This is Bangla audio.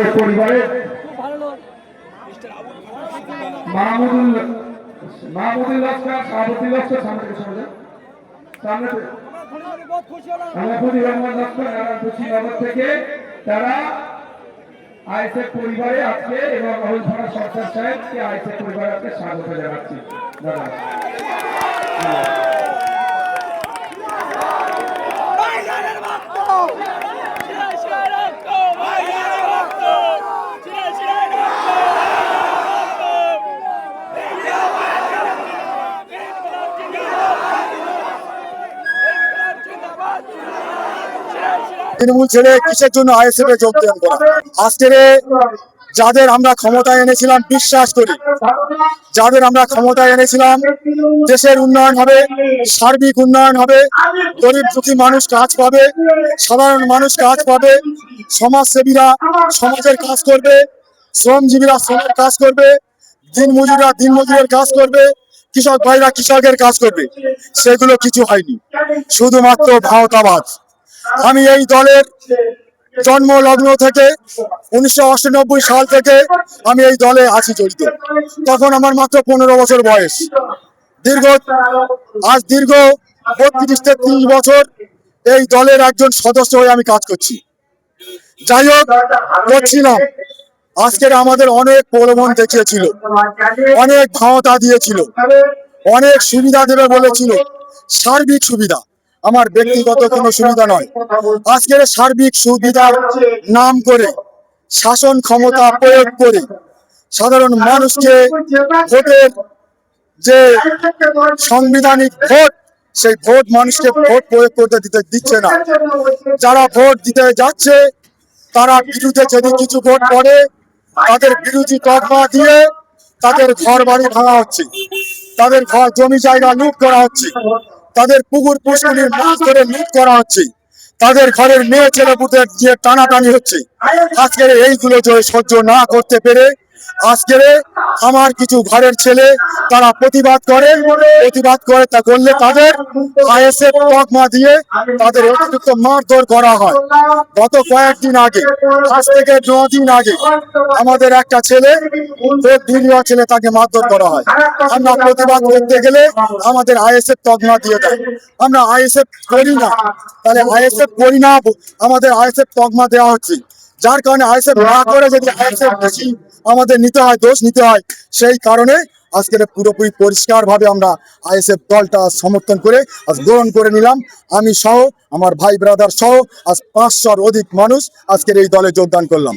আইএসএফ পরিবারের মাহমুদুল লস্কর সভাপতি লস্কর সামনে আলাপুর রহমান লস্কর নারায়ণপুর নগর থেকে তারা আইএসএফ পরিবারে আজকে এবং রাহুল থানা সরকার সাহেবকে আইএসএফ পরিবারে আজকে স্বাগত জানাচ্ছি। দাদা তৃণমূল ছেড়ে কিসের জন্য আইএসএফ এ যোগদান করা? আজকের যাদের আমরা ক্ষমতায় এনেছিলাম বিশ্বাস করি, যাদের আমরা ক্ষমতায় এনেছিলাম দেশের উন্নয়ন হবে, সার্বিক উন্নয়ন হবে, গরিব দুঃখী মানুষ কাজ পাবে, সাধারণ মানুষ কাজ পাবে, সমাজসেবীরা সমাজের কাজ করবে, শ্রমজীবীরা শ্রমের কাজ করবে, দিনমজুররা দিনমজুরের কাজ করবে, কৃষক ভাইরা কৃষকের কাজ করবে। সেগুলো কিছু হয়নি, শুধুমাত্র ভাওতাবাদ। আমি এই দলের জন্ম লগ্ন থেকে 1998 সাল থেকে আমি এই দলে আছি জড়িত। তখন আমার মাত্র 15 বছর বয়স। আজ দীর্ঘ 32-33 বছর এই দলের একজন সদস্য হয়ে আমি কাজ করছি। যাই হোক করছিলাম, আজকের আমাদের অনেক প্রলোভন দেখিয়েছিল, অনেক ভাওতা দিয়েছিল, অনেক সুবিধা দেবে বলেছিল, সার্বিক সুবিধা, আমার ব্যক্তিগত কোনো সুবিধা নয়। আজকের সার্বিক সুবিধার নাম করে শাসন ক্ষমতা প্রয়োগ করে সাধারণ মানুষকে ভোটের যে সাংবিধানিক ভোট, সেই ভোট মানুষকে ভোট প্রয়োগ করতে দিচ্ছে না। যারা ভোট দিতে যাচ্ছে তারা বিরুদ্ধে যদি কিছু ভোট পড়ে তাদের বিরোধী তকমা দিয়ে তাদের ঘর বাড়ি ভাঙা হচ্ছে, তাদের ঘর জমি জায়গা লুট করা হচ্ছে, তাদের পুকুর পুষ্করিণীর মাছ ধরে লুট করা হচ্ছে, তাদের ঘরের মেয়ে ছেলে পুতের দিয়ে টানাটানি হচ্ছে। আজকের এইগুলো সহ্য না করতে পেরে আজকের আমার কিছু ঘরের ছেলে তারা প্রতিবাদ করে তা করলে তাদের আইএসএফ তকমা দিয়ে তাদের অতিরিক্ত মারধর করা হয়। গত কয়েকদিন আগে, আজ থেকে 9 দিন আগে আমাদের একটা ছেলে, তাকে মারধর করা হয়। আমরা প্রতিবাদ করতে গেলে আমাদের আইএসএফ তকমা দিয়ে দেয়। আমরা আইএসএফ করি না, তাহলে আইএসএফ করি না, আমাদের আইএসএফ তকমা দেওয়া হচ্ছে। যার কারণে আইএসএফ না করে যদি আইএসএফ বেশি আমাদের নিতে হয়, দোষ নিতে হয়, সেই কারণে আজকের পুরোপুরি পরিষ্কার ভাবে আমরা আইএসএফ দলটা সমর্থন করে আজ গ্রহণ করে নিলাম। আমি সহ আমার ভাই ব্রাদার সহ আজ 500-র অধিক মানুষ আজকের এই দলে যোগদান করলাম।